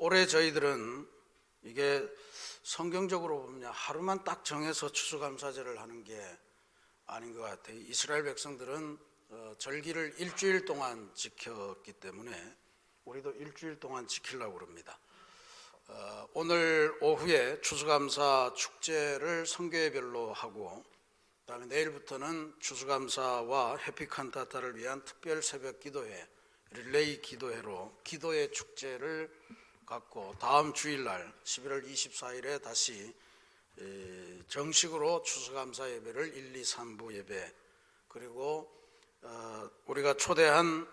올해 저희들은 이게 성경적으로 보면 하루만 딱 정해서 추수감사제를 하는 게 아닌 것 같아요. 이스라엘 백성들은 절기를 일주일 동안 지켰기 때문에 우리도 일주일 동안 지키려고 합니다. 오늘 오후에 추수감사 축제를 성교회별로 하고, 그다음에 내일부터는 추수감사와 해피칸타타를 위한 특별 새벽 기도회, 릴레이 기도회로 기도의 축제를 갖고, 다음 주일날 11월 24일에 다시 정식으로 추수감사 예배를 1, 2, 3부 예배, 그리고 우리가 초대한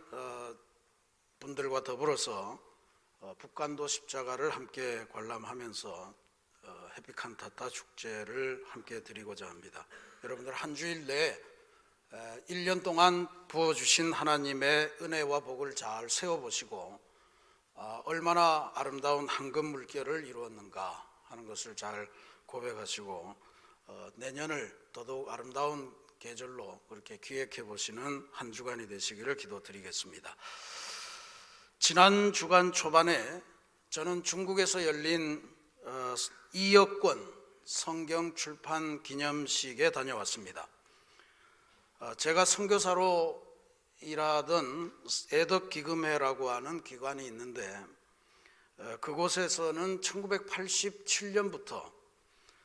분들과 더불어서 북간도 십자가를 함께 관람하면서 해피칸타타 축제를 함께 드리고자 합니다. 여러분들 한 주일 내에 1년 동안 부어주신 하나님의 은혜와 복을 잘 세워보시고 얼마나 아름다운 황금 물결을 이루었는가 하는 것을 잘 고백하시고 내년을 더더욱 아름다운 계절로 그렇게 기획해 보시는 한 주간이 되시기를 기도드리겠습니다. 지난 주간 초반에 저는 중국에서 열린 2억 권 성경 출판 기념식에 다녀왔습니다. 제가 선교사로 일하던 애덕기금회라고 하는 기관이 있는데, 그곳에서는 1987년부터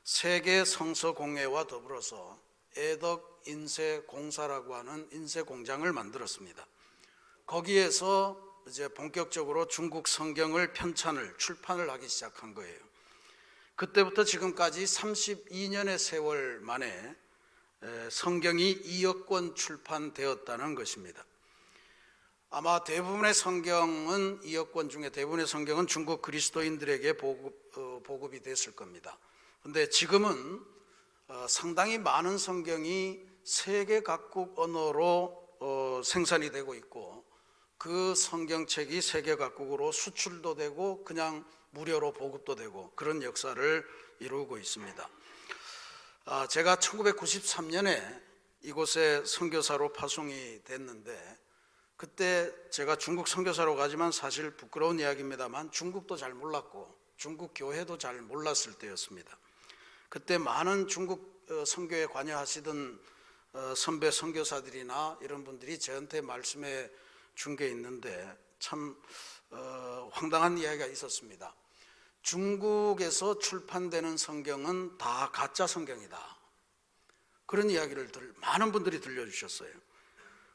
세계 성서공회와 더불어서 애덕인쇄공사라고 하는 인쇄공장을 만들었습니다. 거기에서 이제 본격적으로 중국 성경을 편찬을 출판을 하기 시작한 거예요. 그때부터 지금까지 32년의 세월 만에 성경이 2억 권 출판되었다는 것입니다. 아마 대부분의 성경은 2억 권 중에 대부분의 성경은 중국 그리스도인들에게 보급이 됐을 겁니다. 그런데 지금은 상당히 많은 성경이 세계 각국 언어로 생산이 되고 있고, 그 성경책이 세계 각국으로 수출도 되고 그냥 무료로 보급도 되고 그런 역사를 이루고 있습니다. 제가 1993년에 이곳에 선교사로 파송이 됐는데, 그때 제가 중국 선교사로 가지만 사실 부끄러운 이야기입니다만 중국도 잘 몰랐고 중국 교회도 잘 몰랐을 때였습니다. 그때 많은 중국 선교에 관여하시던 선배 선교사들이나 이런 분들이 저한테 말씀해 준 게 있는데 참 황당한 이야기가 있었습니다. 중국에서 출판되는 성경은 다 가짜 성경이다, 그런 이야기를 많은 분들이 들려주셨어요.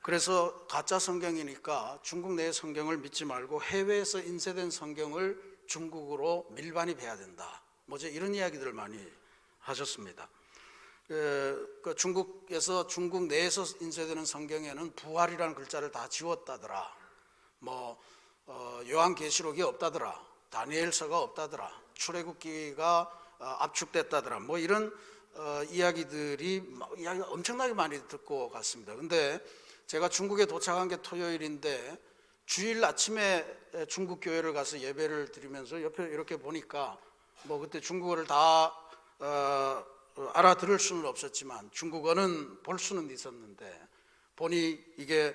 그래서 가짜 성경이니까 중국 내의 성경을 믿지 말고 해외에서 인쇄된 성경을 중국으로 밀반입해야 된다, 뭐죠, 이런 이야기들을 많이 하셨습니다. 중국에서 중국 내에서 인쇄되는 성경에는 부활이라는 글자를 다 지웠다더라, 요한계시록이 없다더라, 다니엘서가 없다더라, 출애굽기가 압축됐다더라, 이런 이야기가 엄청나게 많이 듣고 갔습니다. 근데 제가 중국에 도착한 게 토요일인데 주일 아침에 중국 교회를 가서 예배를 드리면서 옆에 이렇게 보니까 그때 중국어를 다 알아들을 수는 없었지만 중국어는 볼 수는 있었는데, 보니 이게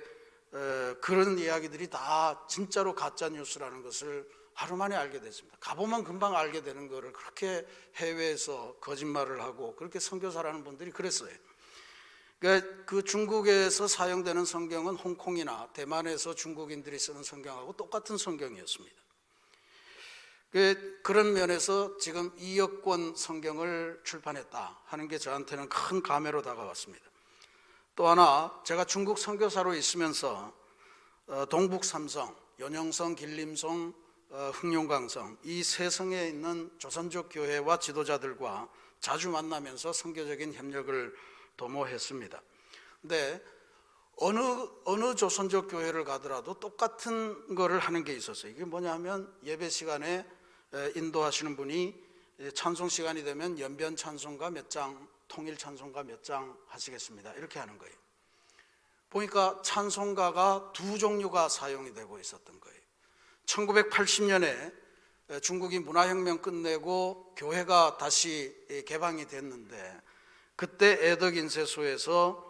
그런 이야기들이 다 진짜로 가짜 뉴스라는 것을 하루 만에 알게 됐습니다. 가보면 금방 알게 되는 거를 그렇게 해외에서 거짓말을 하고 그렇게 선교사라는 분들이 그랬어요. 그러니까 그 중국에서 사용되는 성경은 홍콩이나 대만에서 중국인들이 쓰는 성경하고 똑같은 성경이었습니다. 그런 면에서 지금 2억 권 성경을 출판했다 하는 게 저한테는 큰 감회로 다가왔습니다. 또 하나, 제가 중국 선교사로 있으면서 동북 삼성, 연영성, 길림성, 흑룡강성 이 세 성에 있는 조선족 교회와 지도자들과 자주 만나면서 선교적인 협력을 도모했습니다. 근데 어느 조선족 교회를 가더라도 똑같은 거를 하는 게 있었어요. 이게 뭐냐면 예배 시간에 인도하시는 분이 찬송 시간이 되면 연변 찬송가 몇 장, 통일 찬송가 몇 장 하시겠습니다, 이렇게 하는 거예요. 보니까 찬송가가 두 종류가 사용이 되고 있었던 거예요. 1980년에 중국이 문화혁명 끝내고 교회가 다시 개방이 됐는데, 그때 애덕인쇄소에서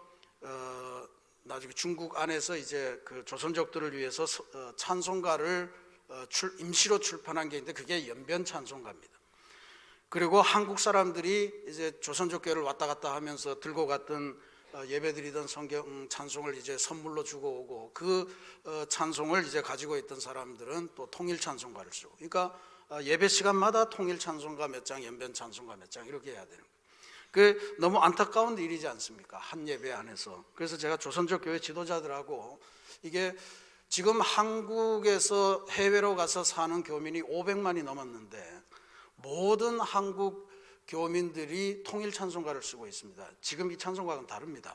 나중에 중국 안에서 이제 그 조선족들을 위해서 찬송가를 임시로 출판한 게 있는데 그게 연변 찬송가입니다. 그리고 한국 사람들이 이제 조선족 교회를 왔다 갔다 하면서 들고 갔던 예배드리던 성경 찬송을 이제 선물로 주고 오고 그 찬송을 이제 가지고 있던 사람들은 또 통일 찬송가를 쓰고, 그러니까 예배 시간마다 통일 찬송가 몇 장, 연변 찬송가 몇 장 이렇게 해야 되는 거예요. 그 너무 안타까운 일이지 않습니까? 한 예배 안에서. 그래서 제가 조선족 교회 지도자들하고 이게 지금 한국에서 해외로 가서 사는 교민이 500만이 넘었는데 모든 한국 교민들이 통일 찬송가를 쓰고 있습니다. 지금 이 찬송가는 다릅니다.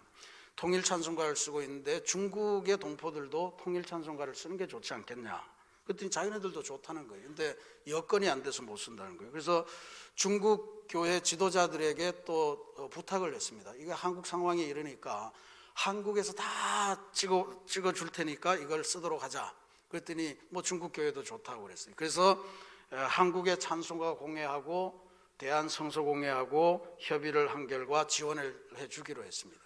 통일 찬송가를 쓰고 있는데 중국의 동포들도 통일 찬송가를 쓰는 게 좋지 않겠냐. 그랬더니 자기네들도 좋다는 거예요. 근데 여건이 안 돼서 못 쓴다는 거예요. 그래서 중국 교회 지도자들에게 또 부탁을 했습니다. 이게 한국 상황이 이러니까 한국에서 다 찍어 줄 테니까 이걸 쓰도록 하자. 그랬더니 뭐 중국 교회도 좋다고 그랬어요. 그래서 한국의 찬송가 공회하고 대한성서공회하고 협의를 한 결과 지원을 해주기로 했습니다.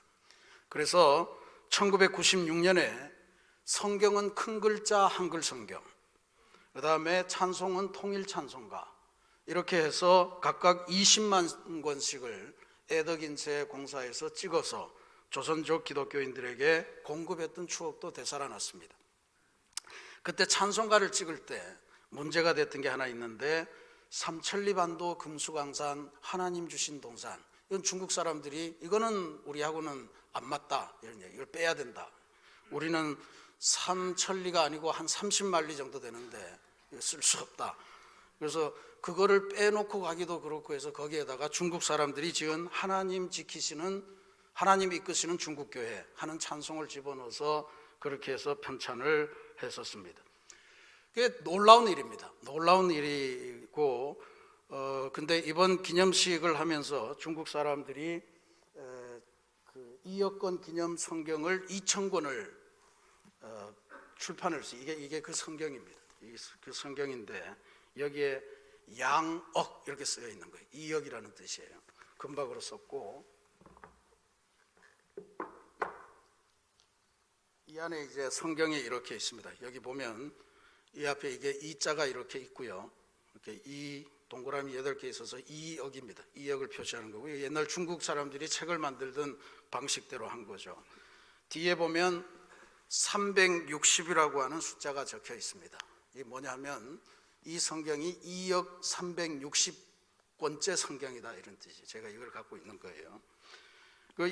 그래서 1996년에 성경은 큰 글자 한글 성경, 그 다음에 찬송은 통일 찬송가, 이렇게 해서 각각 20만 권씩을 애덕인쇄 공사에서 찍어서 조선족 기독교인들에게 공급했던 추억도 되살아났습니다. 그때 찬송가를 찍을 때 문제가 됐던 게 하나 있는데, 삼천리반도 금수강산 하나님 주신 동산, 이건 중국 사람들이 이거는 우리하고는 안 맞다, 이런 얘기, 이걸 빼야 된다. 우리는 삼천리가 아니고 한 30만리 정도 되는데 쓸 수 없다. 그래서 그거를 빼놓고 가기도 그렇고 해서 거기에다가 중국 사람들이 지은 하나님 지키시는, 하나님 이끄시는 중국교회 하는 찬송을 집어넣어서 그렇게 해서 편찬을 했었습니다. 그게 놀라운 일입니다. 놀라운 일이고, 근데 이번 기념식을 하면서 중국 사람들이 그 이여권 기념 성경을 2,000권을 출판을 했어요. 이게 그 성경입니다. 이게 그 성경인데 여기에 양억 이렇게 쓰여 있는 거예요. 이역이라는 뜻이에요. 금박으로 썼고, 이 안에 이제 성경이 이렇게 있습니다. 여기 보면 이 앞에 이게 이자가 이렇게 있고요. 이렇게 이 동그라미 8개 있어서 이역입니다. 이역을 표시하는 거고요. 옛날 중국 사람들이 책을 만들던 방식대로 한 거죠. 뒤에 보면 360이라고 하는 숫자가 적혀 있습니다. 이게 뭐냐면 이 성경이 2억 360권째 성경이다, 이런 뜻이에요. 제가 이걸 갖고 있는 거예요.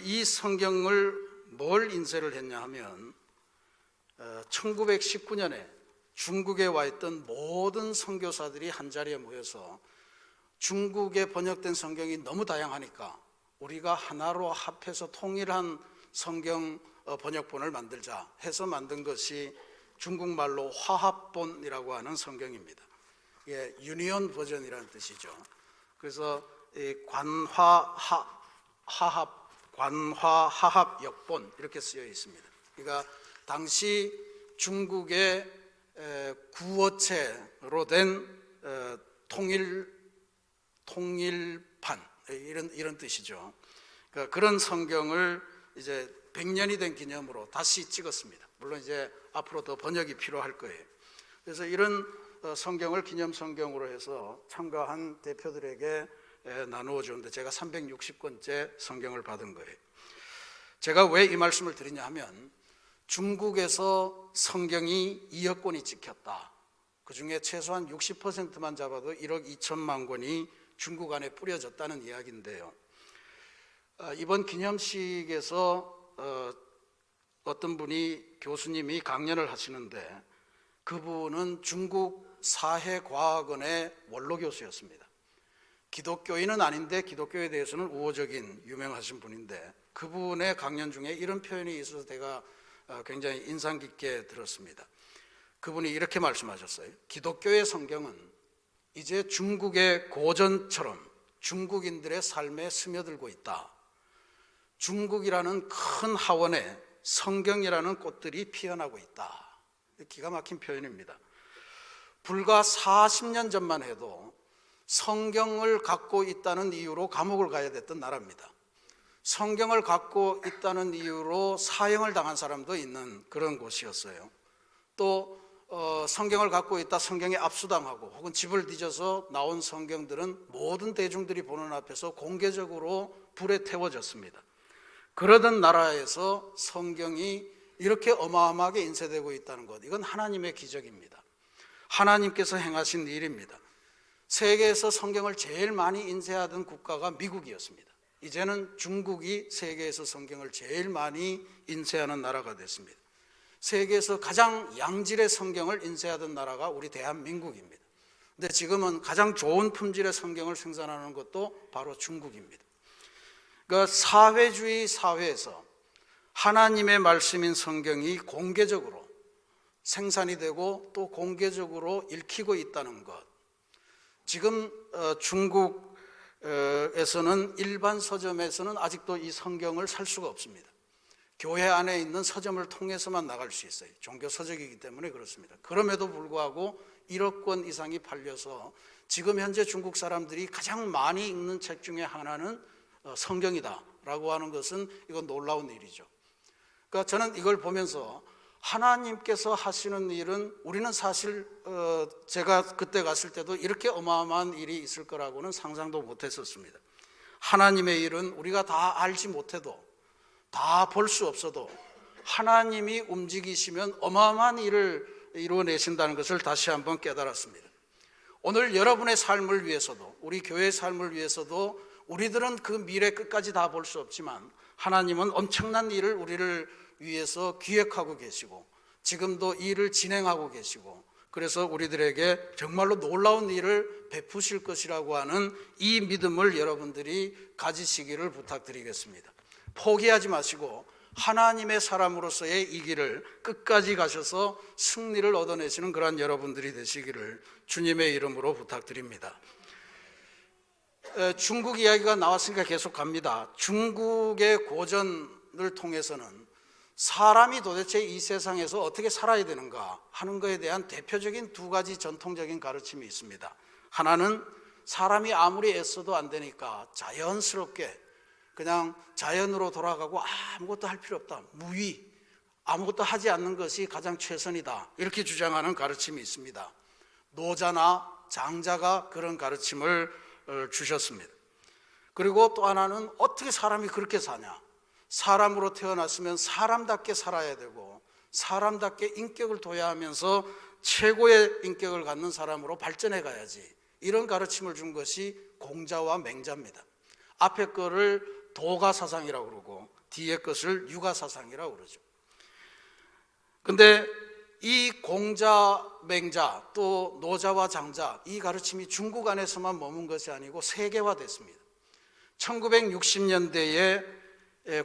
이 성경을 뭘 인쇄를 했냐 하면 1919년에 중국에 와 있던 모든 선교사들이 한자리에 모여서 중국에 번역된 성경이 너무 다양하니까 우리가 하나로 합해서 통일한 성경 번역본을 만들자 해서 만든 것이 중국말로 화합본이라고 하는 성경입니다. 이게 유니온 버전이라는 뜻이죠. 그래서 관화하합 역본 이렇게 쓰여 있습니다. 그러니까 당시 중국의 구어체로 된 통일판, 이런 뜻이죠. 그러니까 그런 성경을 이제 100년이 된 기념으로 다시 찍었습니다. 물론 이제 앞으로 더 번역이 필요할 거예요. 그래서 이런 성경을 기념 성경으로 해서 참가한 대표들에게 나누어 주는데 제가 360권째 성경을 받은 거예요. 제가 왜 이 말씀을 드리냐 하면 중국에서 성경이 2억 권이 찍혔다. 그 중에 최소한 60%만 잡아도 1억 2천만 권이 중국 안에 뿌려졌다는 이야기인데요. 이번 기념식에서 어떤 분이 교수님이 강연을 하시는데 그분은 중국 사회과학원의 원로 교수였습니다. 기독교인은 아닌데 기독교에 대해서는 우호적인 유명하신 분인데 그분의 강연 중에 이런 표현이 있어서 제가 굉장히 인상 깊게 들었습니다. 그분이 이렇게 말씀하셨어요. 기독교의 성경은 이제 중국의 고전처럼 중국인들의 삶에 스며들고 있다. 중국이라는 큰 하원에 성경이라는 꽃들이 피어나고 있다. 기가 막힌 표현입니다. 불과 40년 전만 해도 성경을 갖고 있다는 이유로 감옥을 가야 됐던 나라입니다. 성경을 갖고 있다는 이유로 사형을 당한 사람도 있는 그런 곳이었어요. 또 성경을 갖고 있다 성경에 압수당하고 혹은 집을 뒤져서 나온 성경들은 모든 대중들이 보는 앞에서 공개적으로 불에 태워졌습니다. 그러던 나라에서 성경이 이렇게 어마어마하게 인쇄되고 있다는 것, 이건 하나님의 기적입니다. 하나님께서 행하신 일입니다. 세계에서 성경을 제일 많이 인쇄하던 국가가 미국이었습니다. 이제는 중국이 세계에서 성경을 제일 많이 인쇄하는 나라가 됐습니다. 세계에서 가장 양질의 성경을 인쇄하던 나라가 우리 대한민국입니다. 근데 지금은 가장 좋은 품질의 성경을 생산하는 것도 바로 중국입니다. 그러니까 사회주의 사회에서 하나님의 말씀인 성경이 공개적으로 생산이 되고 또 공개적으로 읽히고 있다는 것. 지금 중국에서는 일반 서점에서는 아직도 이 성경을 살 수가 없습니다. 교회 안에 있는 서점을 통해서만 나갈 수 있어요. 종교 서적이기 때문에 그렇습니다. 그럼에도 불구하고 1억 권 이상이 팔려서 지금 현재 중국 사람들이 가장 많이 읽는 책 중에 하나는 성경이다라고 하는 것은 이건 놀라운 일이죠. 그러니까 저는 이걸 보면서 하나님께서 하시는 일은 우리는 사실 제가 그때 갔을 때도 이렇게 어마어마한 일이 있을 거라고는 상상도 못했었습니다. 하나님의 일은 우리가 다 알지 못해도 다 볼 수 없어도 하나님이 움직이시면 어마어마한 일을 이루어내신다는 것을 다시 한번 깨달았습니다. 오늘 여러분의 삶을 위해서도 우리 교회의 삶을 위해서도 우리들은 그 미래 끝까지 다 볼 수 없지만 하나님은 엄청난 일을 우리를 위해서 기획하고 계시고 지금도 이 일을 진행하고 계시고 그래서 우리들에게 정말로 놀라운 일을 베푸실 것이라고 하는 이 믿음을 여러분들이 가지시기를 부탁드리겠습니다. 포기하지 마시고 하나님의 사람으로서의 이 길을 끝까지 가셔서 승리를 얻어내시는 그러한 여러분들이 되시기를 주님의 이름으로 부탁드립니다. 중국 이야기가 나왔으니까 계속 갑니다. 중국의 고전을 통해서는 사람이 도대체 이 세상에서 어떻게 살아야 되는가 하는 것에 대한 대표적인 두 가지 전통적인 가르침이 있습니다. 하나는 사람이 아무리 애써도 안 되니까 자연스럽게 그냥 자연으로 돌아가고 아무것도 할 필요 없다. 무위, 아무것도 하지 않는 것이 가장 최선이다. 이렇게 주장하는 가르침이 있습니다. 노자나 장자가 그런 가르침을 주셨습니다. 그리고 또 하나는 어떻게 사람이 그렇게 사냐. 사람으로 태어났으면 사람답게 살아야 되고 사람답게 인격을 둬야 하면서 최고의 인격을 갖는 사람으로 발전해 가야지. 이런 가르침을 준 것이 공자와 맹자입니다. 앞에 거를 도가사상이라고 그러고 뒤에 것을 유가사상이라고 그러죠. 근데 이 공자, 맹자, 또 노자와 장자 이 가르침이 중국 안에서만 머문 것이 아니고 세계화됐습니다. 1960년대에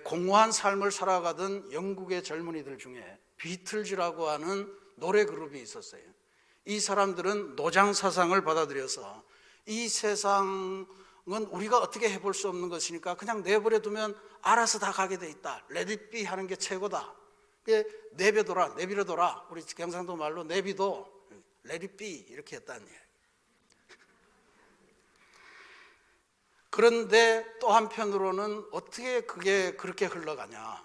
공허한 삶을 살아가던 영국의 젊은이들 중에 비틀즈라고 하는 노래 그룹이 있었어요. 이 사람들은 노장 사상을 받아들여서 이 세상은 우리가 어떻게 해볼 수 없는 것이니까 그냥 내버려 두면 알아서 다 가게 돼 있다. Let it be 하는 게 최고다. 내버려둬라, 내버려둬라. 우리 경상도 말로 내비도 let it be 이렇게 했다는 얘기예요. 그런데 또 한편으로는 어떻게 그게 그렇게 흘러가냐.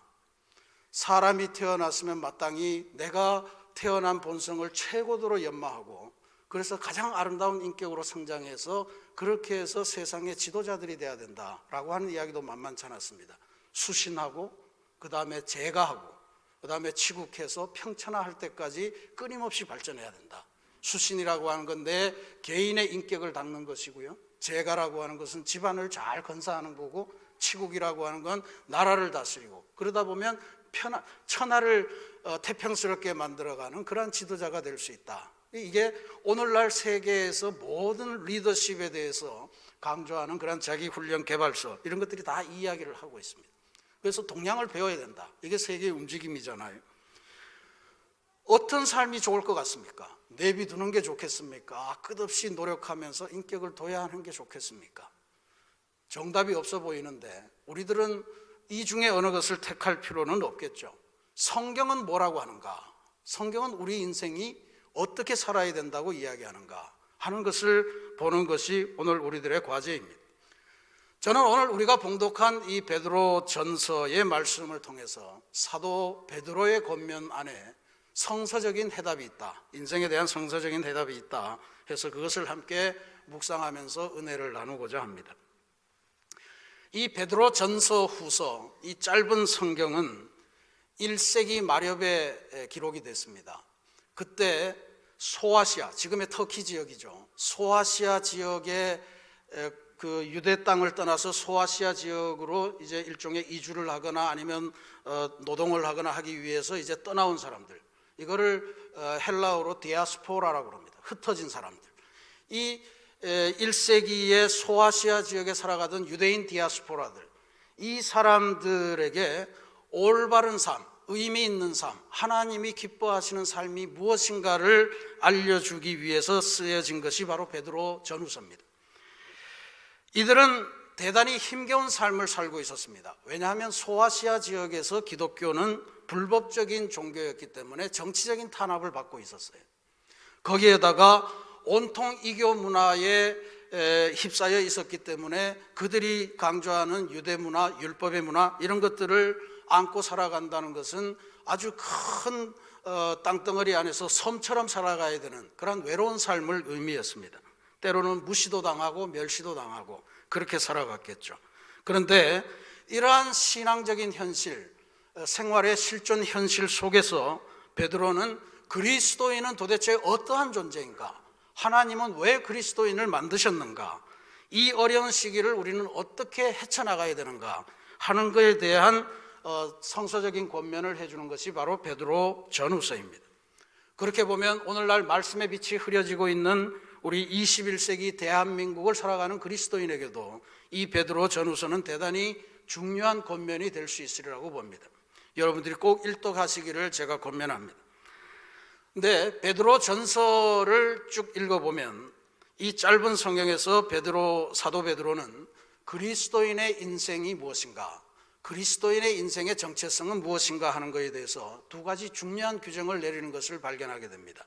사람이 태어났으면 마땅히 내가 태어난 본성을 최고도로 연마하고 그래서 가장 아름다운 인격으로 성장해서 그렇게 해서 세상의 지도자들이 돼야 된다라고 하는 이야기도 만만치 않았습니다. 수신하고 그 다음에 제가하고 그 다음에 치국해서 평천화할 때까지 끊임없이 발전해야 된다. 수신이라고 하는 건 내 개인의 인격을 닦는 것이고요. 제가라고 하는 것은 집안을 잘 건사하는 거고 치국이라고 하는 건 나라를 다스리고 그러다 보면 천하를 태평스럽게 만들어가는 그런 지도자가 될 수 있다. 이게 오늘날 세계에서 모든 리더십에 대해서 강조하는 그런 자기훈련 개발서 이런 것들이 다 이 이야기를 하고 있습니다. 그래서 동양을 배워야 된다. 이게 세계의 움직임이잖아요. 어떤 삶이 좋을 것 같습니까? 내비두는 게 좋겠습니까? 끝없이 노력하면서 인격을 둬야 하는 게 좋겠습니까? 정답이 없어 보이는데 우리들은 이 중에 어느 것을 택할 필요는 없겠죠. 성경은 뭐라고 하는가? 성경은 우리 인생이 어떻게 살아야 된다고 이야기하는가 하는 것을 보는 것이 오늘 우리들의 과제입니다. 저는 오늘 우리가 봉독한 이 베드로 전서의 말씀을 통해서 사도 베드로의 권면 안에 성서적인 해답이 있다. 인생에 대한 성서적인 해답이 있다 해서 그것을 함께 묵상하면서 은혜를 나누고자 합니다. 이 베드로 전서 후서, 이 짧은 성경은 1세기 말엽에 기록이 됐습니다. 그때 소아시아, 지금의 터키 지역이죠. 소아시아 지역의 그 유대 땅을 떠나서 소아시아 지역으로 이제 일종의 이주를 하거나 아니면 노동을 하거나 하기 위해서 이제 떠나온 사람들, 이거를 헬라어로 디아스포라라고 합니다. 흩어진 사람들. 이 1세기의 소아시아 지역에 살아가던 유대인 디아스포라들, 이 사람들에게 올바른 삶, 의미 있는 삶, 하나님이 기뻐하시는 삶이 무엇인가를 알려주기 위해서 쓰여진 것이 바로 베드로 전후서입니다. 이들은 대단히 힘겨운 삶을 살고 있었습니다. 왜냐하면 소아시아 지역에서 기독교는 불법적인 종교였기 때문에 정치적인 탄압을 받고 있었어요. 거기에다가 온통 이교 문화에 휩싸여 있었기 때문에 그들이 강조하는 유대 문화, 율법의 문화 이런 것들을 안고 살아간다는 것은 아주 큰 땅덩어리 안에서 섬처럼 살아가야 되는 그런 외로운 삶을 의미했습니다. 때로는 무시도 당하고 멸시도 당하고 그렇게 살아갔겠죠. 그런데 이러한 신앙적인 현실, 생활의 실존 현실 속에서 베드로는 그리스도인은 도대체 어떠한 존재인가? 하나님은 왜 그리스도인을 만드셨는가? 이 어려운 시기를 우리는 어떻게 헤쳐나가야 되는가 하는 것에 대한 성서적인 권면을 해주는 것이 바로 베드로 전후서입니다. 그렇게 보면 오늘날 말씀의 빛이 흐려지고 있는 우리 21세기 대한민국을 살아가는 그리스도인에게도 이 베드로 전후서는 대단히 중요한 권면이 될 수 있으리라고 봅니다. 여러분들이 꼭 일독하시기를 제가 권면합니다. 근데 베드로 전서를 쭉 읽어보면 이 짧은 성경에서 사도 베드로는 그리스도인의 인생이 무엇인가, 그리스도인의 인생의 정체성은 무엇인가 하는 것에 대해서 두 가지 중요한 규정을 내리는 것을 발견하게 됩니다.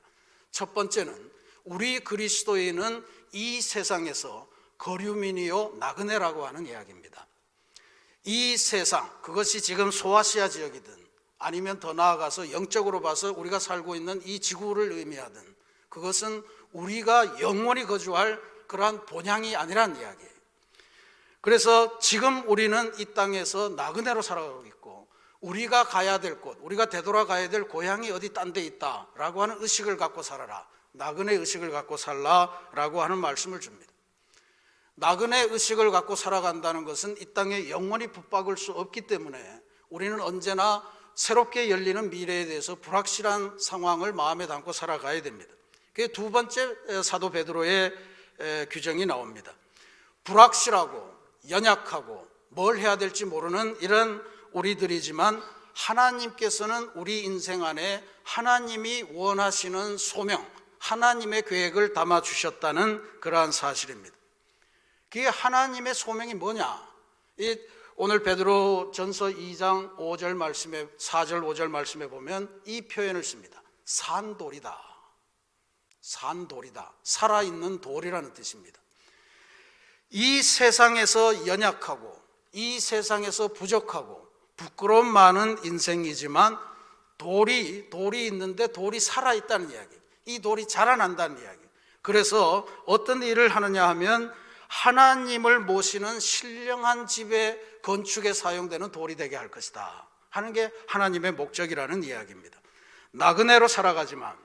첫 번째는 우리 그리스도인은 이 세상에서 거류민이요 나그네라고 하는 이야기입니다. 이 세상, 그것이 지금 소아시아 지역이든 아니면 더 나아가서 영적으로 봐서 우리가 살고 있는 이 지구를 의미하든 그것은 우리가 영원히 거주할 그러한 본향이 아니라는 이야기예요. 그래서 지금 우리는 이 땅에서 나그네로 살아가고 있고 우리가 가야 될 곳, 우리가 되돌아가야 될 고향이 어디 딴 데 있다라고 하는 의식을 갖고 살아라, 나그네 의식을 갖고 살라라고 하는 말씀을 줍니다. 나그네 의식을 갖고 살아간다는 것은 이 땅에 영원히 붙박을 수 없기 때문에 우리는 언제나 새롭게 열리는 미래에 대해서 불확실한 상황을 마음에 담고 살아가야 됩니다. 그게 두 번째 사도 베드로의 규정이 나옵니다. 불확실하고 연약하고 뭘 해야 될지 모르는 이런 우리들이지만 하나님께서는 우리 인생 안에 하나님이 원하시는 소명, 하나님의 계획을 담아주셨다는 그러한 사실입니다. 그게 하나님의 소명이 뭐냐? 오늘 베드로 전서 2장 5절 말씀에 4절 5절 말씀에 보면 이 표현을 씁니다. 산돌이다. 산돌이다. 살아있는 돌이라는 뜻입니다. 이 세상에서 연약하고 이 세상에서 부족하고 부끄러움 많은 인생이지만 돌이 있는데 돌이 살아있다는 이야기, 이 돌이 자라난다는 이야기. 그래서 어떤 일을 하느냐 하면 하나님을 모시는 신령한 집의 건축에 사용되는 돌이 되게 할 것이다 하는 게 하나님의 목적이라는 이야기입니다. 나그네로 살아가지만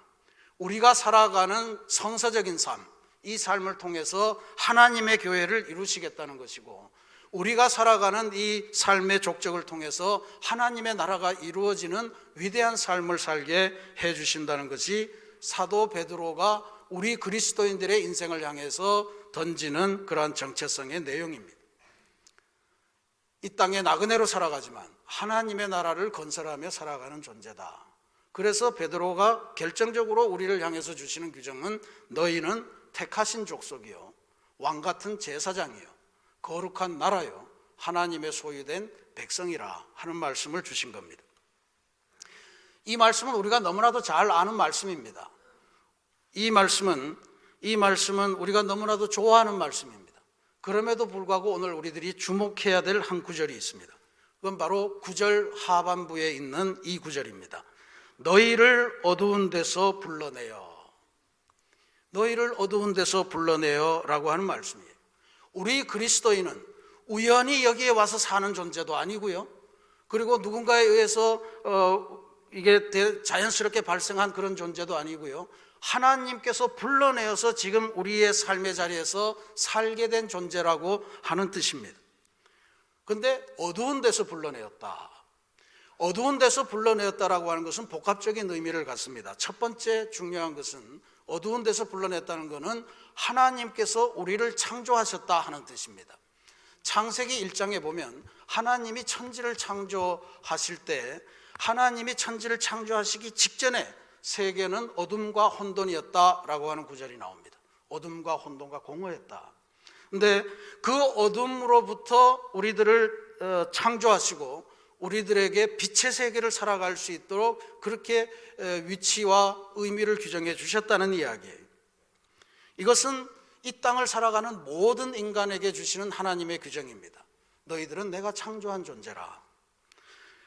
우리가 살아가는 성서적인 삶, 이 삶을 통해서 하나님의 교회를 이루시겠다는 것이고 우리가 살아가는 이 삶의 족적을 통해서 하나님의 나라가 이루어지는 위대한 삶을 살게 해주신다는 것이 사도 베드로가 우리 그리스도인들의 인생을 향해서 던지는 그러한 정체성의 내용입니다. 이 땅에 나그네로 살아가지만 하나님의 나라를 건설하며 살아가는 존재다. 그래서 베드로가 결정적으로 우리를 향해서 주시는 규정은 너희는 택하신 족속이요 왕같은 제사장이요 거룩한 나라요 하나님의 소유된 백성이라 하는 말씀을 주신 겁니다. 이 말씀은 우리가 너무나도 잘 아는 말씀입니다. 이 말씀은 우리가 너무나도 좋아하는 말씀입니다. 그럼에도 불구하고 오늘 우리들이 주목해야 될 한 구절이 있습니다. 그건 바로 9절 하반부에 있는 이 구절입니다. 너희를 어두운 데서 불러내어, 너희를 어두운 데서 불러내어 라고 하는 말씀이에요. 우리 그리스도인은 우연히 여기에 와서 사는 존재도 아니고요, 그리고 누군가에 의해서 이게 자연스럽게 발생한 그런 존재도 아니고요, 하나님께서 불러내어서 지금 우리의 삶의 자리에서 살게 된 존재라고 하는 뜻입니다. 그런데 어두운 데서 불러내었다, 어두운 데서 불러내었다라고 하는 것은 복합적인 의미를 갖습니다. 첫 번째 중요한 것은 어두운 데서 불러냈다는 것은 하나님께서 우리를 창조하셨다 하는 뜻입니다. 창세기 1장에 보면 하나님이 천지를 창조하실 때, 하나님이 천지를 창조하시기 직전에 세계는 어둠과 혼돈이었다라고 하는 구절이 나옵니다. 어둠과 혼돈과 공허했다. 그런데 그 어둠으로부터 우리들을 창조하시고 우리들에게 빛의 세계를 살아갈 수 있도록 그렇게 위치와 의미를 규정해 주셨다는 이야기예요. 이것은 이 땅을 살아가는 모든 인간에게 주시는 하나님의 규정입니다. 너희들은 내가 창조한 존재라.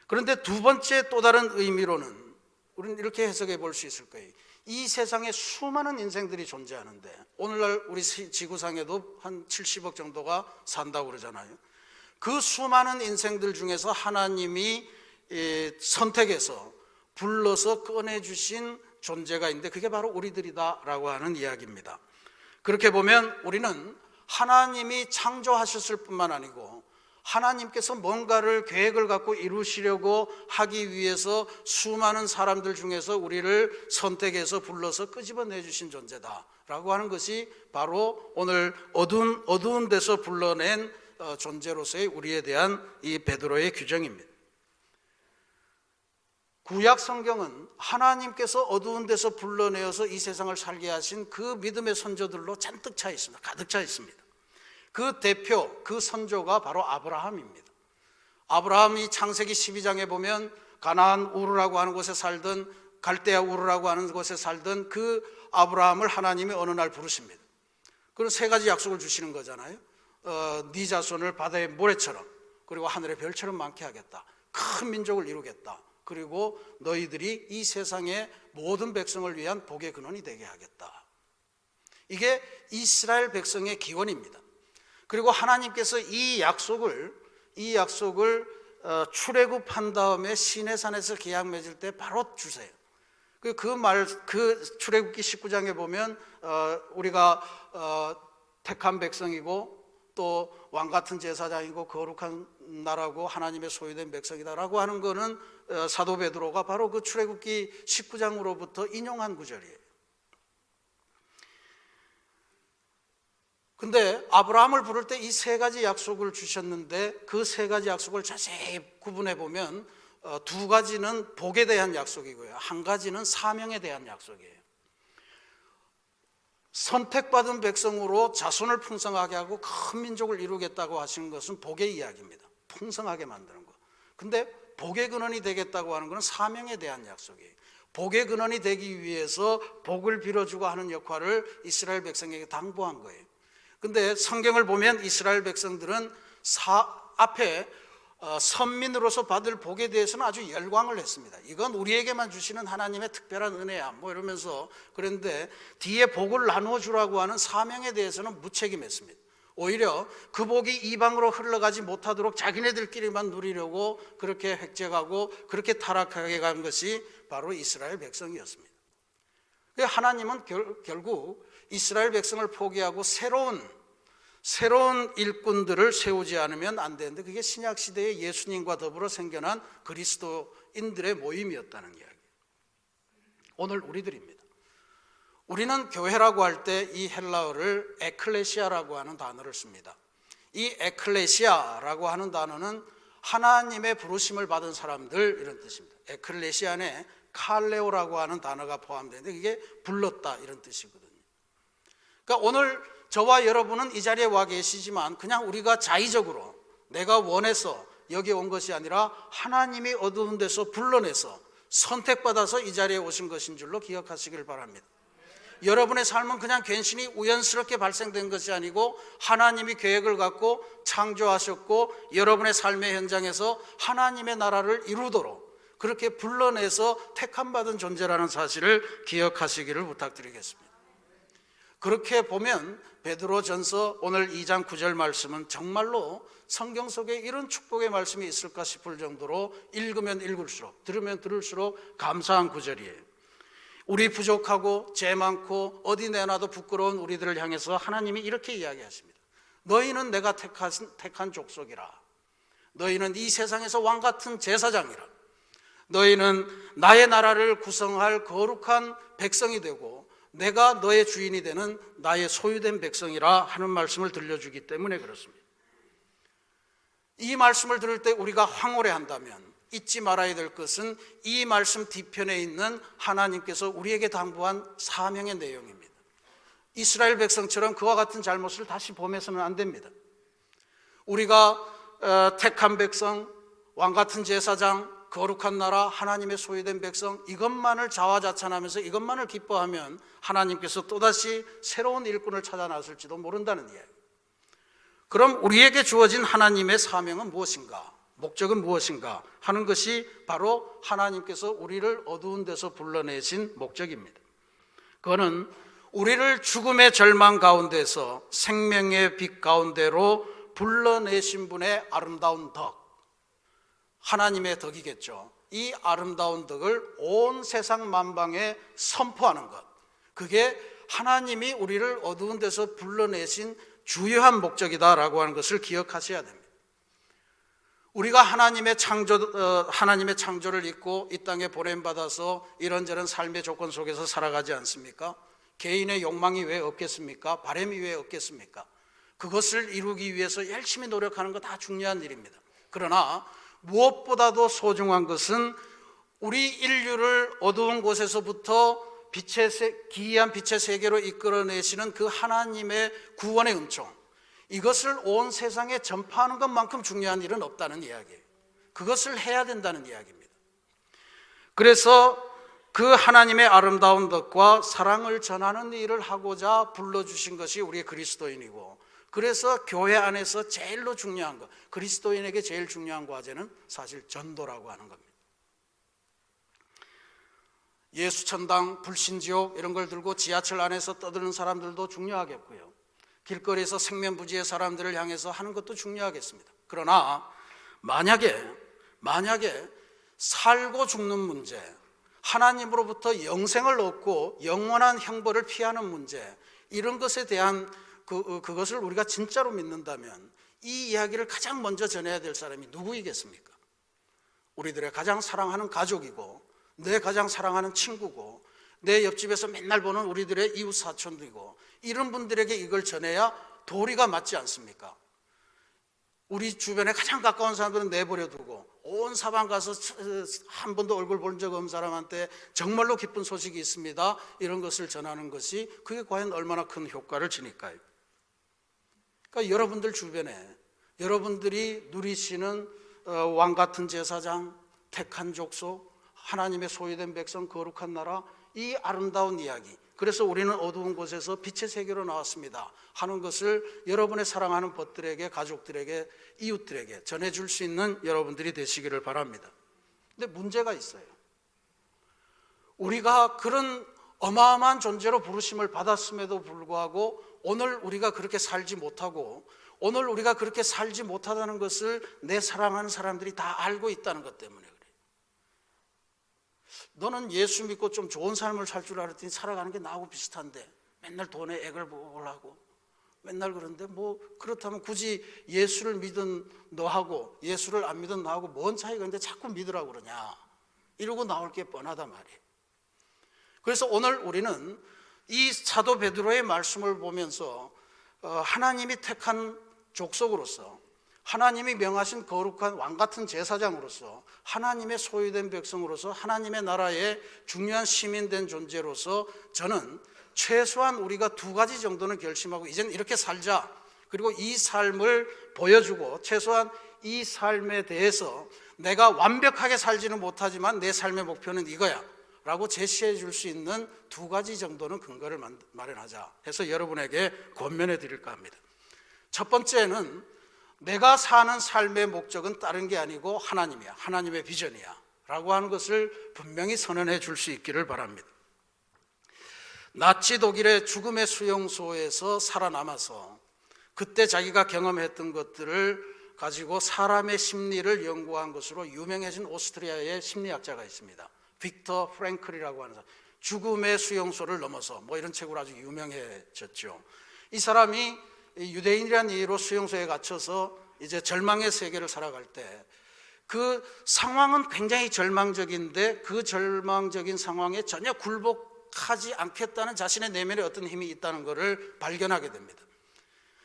그런데 두 번째 또 다른 의미로는 우리는 이렇게 해석해 볼 수 있을 거예요. 이 세상에 수많은 인생들이 존재하는데 오늘날 우리 지구상에도 한 70억 정도가 산다고 그러잖아요. 그 수많은 인생들 중에서 하나님이 선택해서 불러서 꺼내주신 존재가 있는데 그게 바로 우리들이다라고 하는 이야기입니다. 그렇게 보면 우리는 하나님이 창조하셨을 뿐만 아니고 하나님께서 뭔가를 계획을 갖고 이루시려고 하기 위해서 수많은 사람들 중에서 우리를 선택해서 불러서 끄집어내 주신 존재다라고 하는 것이 바로 오늘 어두운 데서 불러낸 존재로서의 우리에 대한 이 베드로의 규정입니다. 구약 성경은 하나님께서 어두운 데서 불러내어서 이 세상을 살게 하신 그 믿음의 선조들로 잔뜩 차 있습니다. 가득 차 있습니다. 그 대표, 그 선조가 바로 아브라함입니다. 아브라함이 창세기 12장에 보면 가나안 우르라고 하는 곳에 살던, 갈대아 우르라고 하는 곳에 살던 그 아브라함을 하나님이 어느 날 부르십니다. 그런 세 가지 약속을 주시는 거잖아요. 네 자손을 바다의 모래처럼 그리고 하늘의 별처럼 많게 하겠다. 큰 민족을 이루겠다. 그리고 너희들이 이 세상의 모든 백성을 위한 복의 근원이 되게 하겠다. 이게 이스라엘 백성의 기원입니다. 그리고 하나님께서 이 약속을 출애굽한 다음에 시내산에서 계약 맺을 때 바로 주세요. 그 출애굽기 19장에 보면 우리가 택한 백성이고 또 왕같은 제사장이고 거룩한 나라고 하나님의 소유된 백성이다라고 하는 거는 사도 베드로가 바로 그 출애굽기 19장으로부터 인용한 구절이에요. 근데 아브라함을 부를 때 이 세 가지 약속을 주셨는데 그 세 가지 약속을 자세히 구분해 보면 두 가지는 복에 대한 약속이고요, 한 가지는 사명에 대한 약속이에요. 선택받은 백성으로 자손을 풍성하게 하고 큰 민족을 이루겠다고 하시는 것은 복의 이야기입니다. 풍성하게 만드는 것. 근데 복의 근원이 되겠다고 하는 것은 사명에 대한 약속이에요. 복의 근원이 되기 위해서 복을 빌어주고 하는 역할을 이스라엘 백성에게 당부한 거예요. 근데 성경을 보면 이스라엘 백성들은 앞에 선민으로서 받을 복에 대해서는 아주 열광을 했습니다. 이건 우리에게만 주시는 하나님의 특별한 은혜야 뭐 이러면서, 그런데 뒤에 복을 나누어 주라고 하는 사명에 대해서는 무책임했습니다. 오히려 그 복이 이방으로 흘러가지 못하도록 자기네들끼리만 누리려고 그렇게 획책하고 그렇게 타락하게 간 것이 바로 이스라엘 백성이었습니다. 하나님은 결국 이스라엘 백성을 포기하고 새로운 일꾼들을 세우지 않으면 안 되는데 그게 신약시대의 예수님과 더불어 생겨난 그리스도인들의 모임이었다는 이야기. 오늘 우리들입니다. 우리는 교회라고 할 때 이 헬라어를 에클레시아라고 하는 단어를 씁니다. 이 에클레시아라고 하는 단어는 하나님의 부르심을 받은 사람들 이런 뜻입니다. 에클레시아 안에 칼레오라고 하는 단어가 포함되는데 이게 불렀다 이런 뜻이거든요. 그러니까 오늘 저와 여러분은 이 자리에 와 계시지만 그냥 우리가 자의적으로 내가 원해서 여기 온 것이 아니라 하나님이 어두운 데서 불러내서 선택받아서 이 자리에 오신 것인 줄로 기억하시길 바랍니다. 여러분의 삶은 그냥 괜시니 우연스럽게 발생된 것이 아니고 하나님이 계획을 갖고 창조하셨고 여러분의 삶의 현장에서 하나님의 나라를 이루도록 그렇게 불러내서 택함받은 존재라는 사실을 기억하시기를 부탁드리겠습니다. 그렇게 보면 베드로전서 오늘 2장 9절 말씀은 정말로 성경 속에 이런 축복의 말씀이 있을까 싶을 정도로 읽으면 읽을수록, 들으면 들을수록 감사한 구절이에요. 우리 부족하고 죄 많고 어디 내놔도 부끄러운 우리들을 향해서 하나님이 이렇게 이야기하십니다. 너희는 내가 택한 족속이라. 너희는 이 세상에서 왕같은 제사장이라. 너희는 나의 나라를 구성할 거룩한 백성이 되고 내가 너의 주인이 되는 나의 소유된 백성이라 하는 말씀을 들려주기 때문에 그렇습니다. 이 말씀을 들을 때 우리가 황홀해한다면 잊지 말아야 될 것은 이 말씀 뒤편에 있는 하나님께서 우리에게 당부한 사명의 내용입니다. 이스라엘 백성처럼 그와 같은 잘못을 다시 범해서는 안 됩니다. 우리가 택한 백성, 왕같은 제사장, 거룩한 나라, 하나님의 소유된 백성, 이것만을 자화자찬하면서 이것만을 기뻐하면 하나님께서 또다시 새로운 일꾼을 찾아 나설지도 모른다는 이야기. 그럼 우리에게 주어진 하나님의 사명은 무엇인가? 목적은 무엇인가? 하는 것이 바로 하나님께서 우리를 어두운 데서 불러내신 목적입니다. 그거는 우리를 죽음의 절망 가운데서 생명의 빛 가운데로 불러내신 분의 아름다운 덕, 하나님의 덕이겠죠. 이 아름다운 덕을 온 세상 만방에 선포하는 것, 그게 하나님이 우리를 어두운 데서 불러내신 주요한 목적이다라고 하는 것을 기억하셔야 됩니다. 우리가 하나님의 창조를 잊고 이 땅에 보냄받아서 이런저런 삶의 조건 속에서 살아가지 않습니까? 개인의 욕망이 왜 없겠습니까? 바람이 왜 없겠습니까? 그것을 이루기 위해서 열심히 노력하는 거 다 중요한 일입니다. 그러나 무엇보다도 소중한 것은 우리 인류를 어두운 곳에서부터 기이한 빛의 세계로 이끌어내시는 그 하나님의 구원의 은총, 이것을 온 세상에 전파하는 것만큼 중요한 일은 없다는 이야기예요. 그것을 해야 된다는 이야기입니다. 그래서 그 하나님의 아름다운 덕과 사랑을 전하는 일을 하고자 불러주신 것이 우리의 그리스도인이고, 그래서 교회 안에서 제일로 중요한 것, 그리스도인에게 제일 중요한 과제는 사실 전도라고 하는 겁니다. 예수천당, 불신지옥 이런 걸 들고 지하철 안에서 떠드는 사람들도 중요하겠고요. 길거리에서 생면부지의 사람들을 향해서 하는 것도 중요하겠습니다. 그러나 만약에 살고 죽는 문제, 하나님으로부터 영생을 얻고 영원한 형벌을 피하는 문제, 이런 것에 대한 그것을 우리가 진짜로 믿는다면 이 이야기를 가장 먼저 전해야 될 사람이 누구이겠습니까? 우리들의 가장 사랑하는 가족이고, 내 가장 사랑하는 친구고, 내 옆집에서 맨날 보는 우리들의 이웃 사촌들이고, 이런 분들에게 이걸 전해야 도리가 맞지 않습니까? 우리 주변에 가장 가까운 사람들은 내버려 두고 온 사방 가서 한 번도 얼굴 본 적 없는 사람한테 정말로 기쁜 소식이 있습니다, 이런 것을 전하는 것이 그게 과연 얼마나 큰 효과를 지닐까요? 그러니까 여러분들 주변에 여러분들이 누리시는 왕같은 제사장, 택한 족속, 하나님의 소유된 백성, 거룩한 나라, 이 아름다운 이야기, 그래서 우리는 어두운 곳에서 빛의 세계로 나왔습니다 하는 것을 여러분의 사랑하는 벗들에게, 가족들에게, 이웃들에게 전해줄 수 있는 여러분들이 되시기를 바랍니다. 근데 문제가 있어요. 우리가 그런 어마어마한 존재로 부르심을 받았음에도 불구하고 오늘 우리가 그렇게 살지 못하고, 오늘 우리가 그렇게 살지 못하다는 것을 내 사랑하는 사람들이 다 알고 있다는 것 때문에 그래요. 너는 예수 믿고 좀 좋은 삶을 살 줄 알았더니 살아가는 게 나하고 비슷한데 맨날 돈에 액을 보려고 맨날 그런데, 뭐 그렇다면 굳이 예수를 믿은 너하고 예수를 안 믿은 너하고 뭔 차이가 있는데 자꾸 믿으라고 그러냐, 이러고 나올 게 뻔하단 말이에요. 그래서 오늘 우리는 이 사도 베드로의 말씀을 보면서 하나님이 택한 족속으로서, 하나님이 명하신 거룩한 왕같은 제사장으로서, 하나님의 소유된 백성으로서, 하나님의 나라의 중요한 시민된 존재로서 저는 최소한 우리가 두 가지 정도는 결심하고 이제는 이렇게 살자, 그리고 이 삶을 보여주고 최소한 이 삶에 대해서 내가 완벽하게 살지는 못하지만 내 삶의 목표는 이거야 라고 제시해 줄 수 있는 두 가지 정도는 근거를 마련하자 해서 여러분에게 권면해 드릴까 합니다. 첫 번째는 내가 사는 삶의 목적은 다른 게 아니고 하나님이야. 하나님의 비전이야. 라고 하는 것을 분명히 선언해 줄 수 있기를 바랍니다. 나치 독일의 죽음의 수용소에서 살아남아서 그때 자기가 경험했던 것들을 가지고 사람의 심리를 연구한 것으로 유명해진 오스트리아의 심리학자가 있습니다. 빅터 프랭클이라고 하는 사람. 죽음의 수용소를 넘어서 뭐 이런 책으로 아주 유명해졌죠. 이 사람이 유대인이라는 이유로 수용소에 갇혀서 이제 절망의 세계를 살아갈 때 그 상황은 굉장히 절망적인데 그 절망적인 상황에 전혀 굴복하지 않겠다는 자신의 내면에 어떤 힘이 있다는 것을 발견하게 됩니다.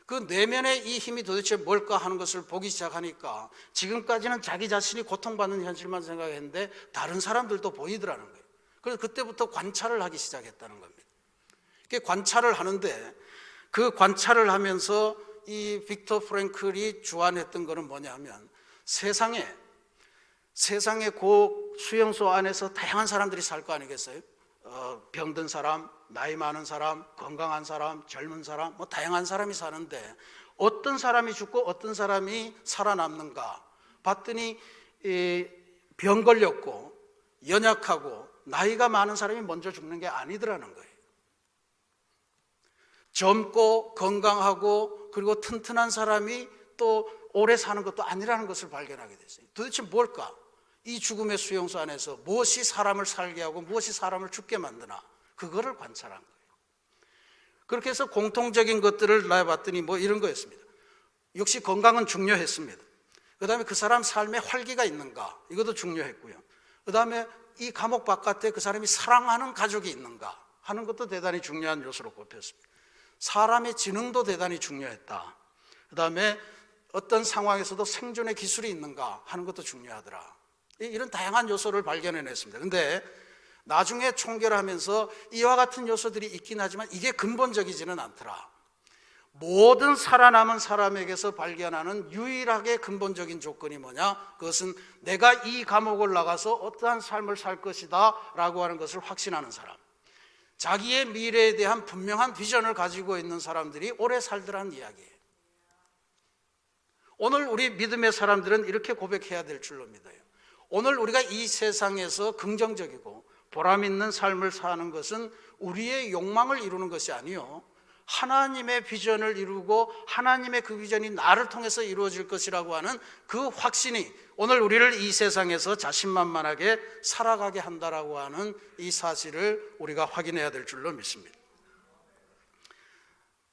그 내면의 이 힘이 도대체 뭘까 하는 것을 보기 시작하니까 지금까지는 자기 자신이 고통받는 현실만 생각했는데 다른 사람들도 보이더라는 거예요. 그래서 그때부터 관찰을 하기 시작했다는 겁니다. 관찰을 하는데 그 관찰을 하면서 이 빅터 프랭클이 주안했던 것은 뭐냐면 세상에 그 수용소 안에서 다양한 사람들이 살 거 아니겠어요? 병든 사람, 나이 많은 사람, 건강한 사람, 젊은 사람, 뭐 다양한 사람이 사는데 어떤 사람이 죽고 어떤 사람이 살아남는가 봤더니 병 걸렸고 연약하고 나이가 많은 사람이 먼저 죽는 게 아니더라는 거예요. 젊고 건강하고 그리고 튼튼한 사람이 또 오래 사는 것도 아니라는 것을 발견하게 됐어요. 도대체 뭘까? 이 죽음의 수용소 안에서 무엇이 사람을 살게 하고 무엇이 사람을 죽게 만드나 그거를 관찰한 거예요. 그렇게 해서 공통적인 것들을 나와봤더니 뭐 이런 거였습니다. 역시 건강은 중요했습니다. 그 다음에 그 사람 삶에 활기가 있는가 이것도 중요했고요. 그 다음에 이 감옥 바깥에 그 사람이 사랑하는 가족이 있는가 하는 것도 대단히 중요한 요소로 꼽혔습니다. 사람의 지능도 대단히 중요했다. 그 다음에 어떤 상황에서도 생존의 기술이 있는가 하는 것도 중요하더라. 이런 다양한 요소를 발견해냈습니다. 그런데 나중에 총결하면서 이와 같은 요소들이 있긴 하지만 이게 근본적이지는 않더라. 모든 살아남은 사람에게서 발견하는 유일하게 근본적인 조건이 뭐냐? 그것은 내가 이 감옥을 나가서 어떠한 삶을 살 것이다 라고 하는 것을 확신하는 사람, 자기의 미래에 대한 분명한 비전을 가지고 있는 사람들이 오래 살더라는 이야기예요. 오늘 우리 믿음의 사람들은 이렇게 고백해야 될 줄로 믿어요. 오늘 우리가 이 세상에서 긍정적이고 보람 있는 삶을 사는 것은 우리의 욕망을 이루는 것이 아니요, 하나님의 비전을 이루고 하나님의 그 비전이 나를 통해서 이루어질 것이라고 하는 그 확신이 오늘 우리를 이 세상에서 자신만만하게 살아가게 한다라고 하는 이 사실을 우리가 확인해야 될 줄로 믿습니다.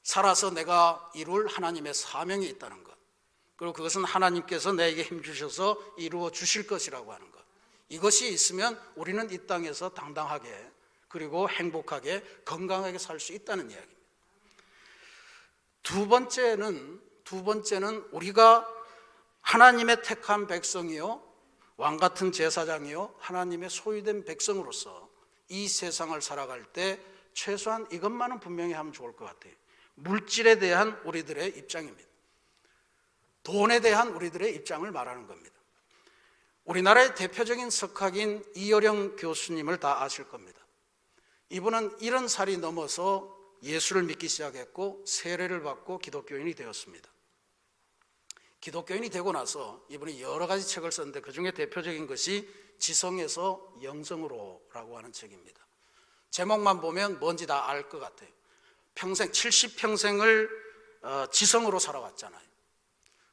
살아서 내가 이룰 하나님의 사명이 있다는 것, 그리고 그것은 하나님께서 내게 힘 주셔서 이루어 주실 것이라고 하는 것, 이것이 있으면 우리는 이 땅에서 당당하게 그리고 행복하게 건강하게 살 수 있다는 이야기입니다. 두 번째는 우리가 하나님의 택한 백성이요, 왕같은 제사장이요, 하나님의 소유된 백성으로서 이 세상을 살아갈 때 최소한 이것만은 분명히 하면 좋을 것 같아요. 물질에 대한 우리들의 입장입니다. 돈에 대한 우리들의 입장을 말하는 겁니다. 우리나라의 대표적인 석학인 이어령 교수님을 다 아실 겁니다. 이분은 70살이 넘어서 예수를 믿기 시작했고 세례를 받고 기독교인이 되었습니다. 기독교인이 되고 나서 이분이 여러 가지 책을 썼는데 그 중에 대표적인 것이 지성에서 영성으로라고 하는 책입니다. 제목만 보면 뭔지 다 알 것 같아요. 평생 70평생을 지성으로 살아왔잖아요.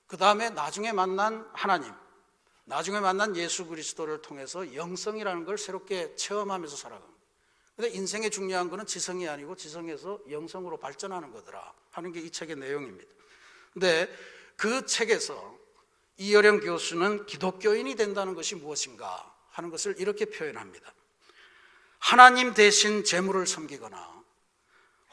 그 다음에 나중에 만난 하나님, 나중에 만난 예수 그리스도를 통해서 영성이라는 걸 새롭게 체험하면서 살아갑니다. 그런데 인생에 중요한 것은 지성이 아니고 지성에서 영성으로 발전하는 거더라 하는 게 이 책의 내용입니다. 그런데 그 책에서 이어령 교수는 기독교인이 된다는 것이 무엇인가 하는 것을 이렇게 표현합니다. 하나님 대신 재물을 섬기거나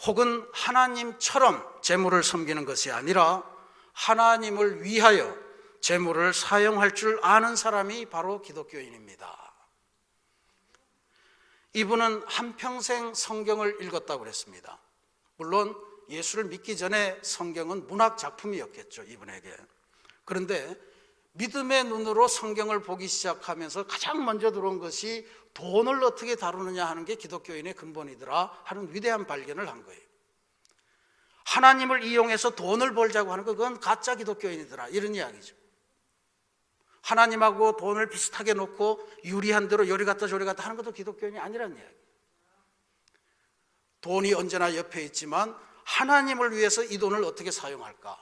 혹은 하나님처럼 재물을 섬기는 것이 아니라 하나님을 위하여 재물을 사용할 줄 아는 사람이 바로 기독교인입니다. 이분은 한평생 성경을 읽었다고 그랬습니다. 물론 예수를 믿기 전에 성경은 문학 작품이었겠죠, 이분에게. 그런데 믿음의 눈으로 성경을 보기 시작하면서 가장 먼저 들어온 것이 돈을 어떻게 다루느냐 하는 게 기독교인의 근본이더라 하는 위대한 발견을 한 거예요. 하나님을 이용해서 돈을 벌자고 하는 건 그건 가짜 기독교인이더라 이런 이야기죠. 하나님하고 돈을 비슷하게 놓고 유리한 대로 요리 갔다 저리 갔다 하는 것도 기독교인이 아니라는 이야기. 돈이 언제나 옆에 있지만 하나님을 위해서 이 돈을 어떻게 사용할까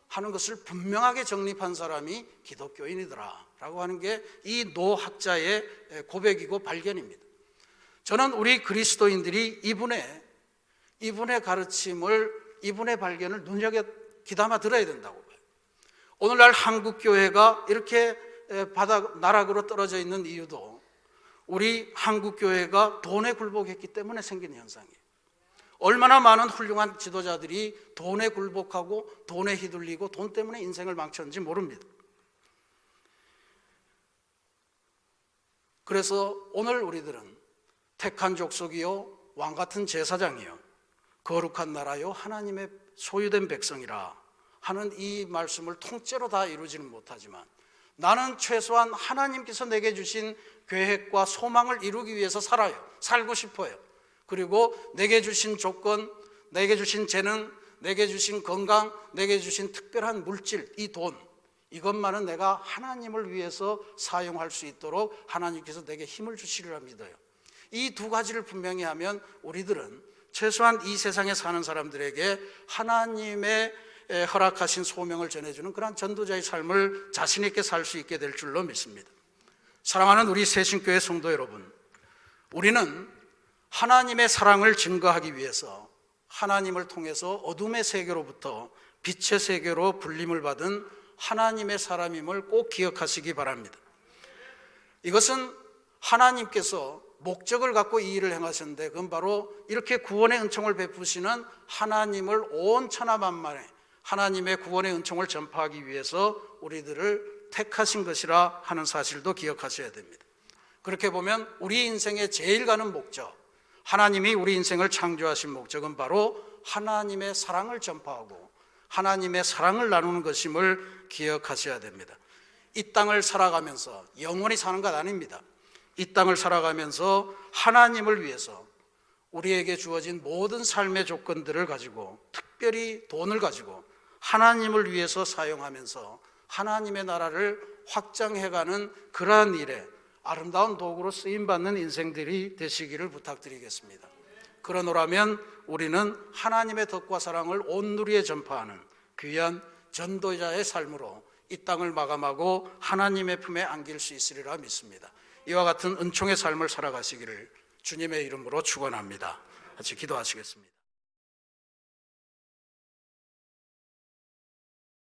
하는 것을 분명하게 정립한 사람이 기독교인이더라 라고 하는 게 이 노학자의 고백이고 발견입니다. 저는 우리 그리스도인들이 이분의 가르침을, 이분의 발견을 눈여겨 귀담아 들어야 된다고 봐요. 오늘날 한국교회가 이렇게 나락으로 떨어져 있는 이유도 우리 한국교회가 돈에 굴복했기 때문에 생긴 현상이에요. 얼마나 많은 훌륭한 지도자들이 돈에 굴복하고 돈에 휘둘리고 돈 때문에 인생을 망쳤는지 모릅니다. 그래서 오늘 우리들은 택한 족속이요 왕같은 제사장이요 거룩한 나라요 하나님의 소유된 백성이라 하는 이 말씀을 통째로 다 이루지는 못하지만 나는 최소한 하나님께서 내게 주신 계획과 소망을 이루기 위해서 살고 싶어요. 그리고 내게 주신 조건, 내게 주신 재능, 내게 주신 건강, 내게 주신 특별한 물질, 이 돈, 이것만은 내가 하나님을 위해서 사용할 수 있도록 하나님께서 내게 힘을 주시리라 믿어요. 이 두 가지를 분명히 하면 우리들은 최소한 이 세상에 사는 사람들에게 하나님의 허락하신 소명을 전해주는 그런 전도자의 삶을 자신 있게 살 수 있게 될 줄로 믿습니다. 사랑하는 우리 새신교회 성도 여러분, 우리는 하나님의 사랑을 증거하기 위해서 하나님을 통해서 어둠의 세계로부터 빛의 세계로 불림을 받은 하나님의 사람임을 꼭 기억하시기 바랍니다. 이것은 하나님께서 목적을 갖고 이 일을 행하셨는데 그건 바로 이렇게 구원의 은총을 베푸시는 하나님을 온 천하만만에 하나님의 구원의 은총을 전파하기 위해서 우리들을 택하신 것이라 하는 사실도 기억하셔야 됩니다. 그렇게 보면 우리 인생의 제일 가는 목적, 하나님이 우리 인생을 창조하신 목적은 바로 하나님의 사랑을 전파하고 하나님의 사랑을 나누는 것임을 기억하셔야 됩니다. 이 땅을 살아가면서 영원히 사는 것 아닙니다. 이 땅을 살아가면서 하나님을 위해서 우리에게 주어진 모든 삶의 조건들을 가지고 특별히 돈을 가지고 하나님을 위해서 사용하면서 하나님의 나라를 확장해가는 그러한 일에 아름다운 도구로 쓰임받는 인생들이 되시기를 부탁드리겠습니다. 그러노라면 우리는 하나님의 덕과 사랑을 온 누리에 전파하는 귀한 전도자의 삶으로 이 땅을 마감하고 하나님의 품에 안길 수 있으리라 믿습니다. 이와 같은 은총의 삶을 살아가시기를 주님의 이름으로 축원합니다. 같이 기도하시겠습니다.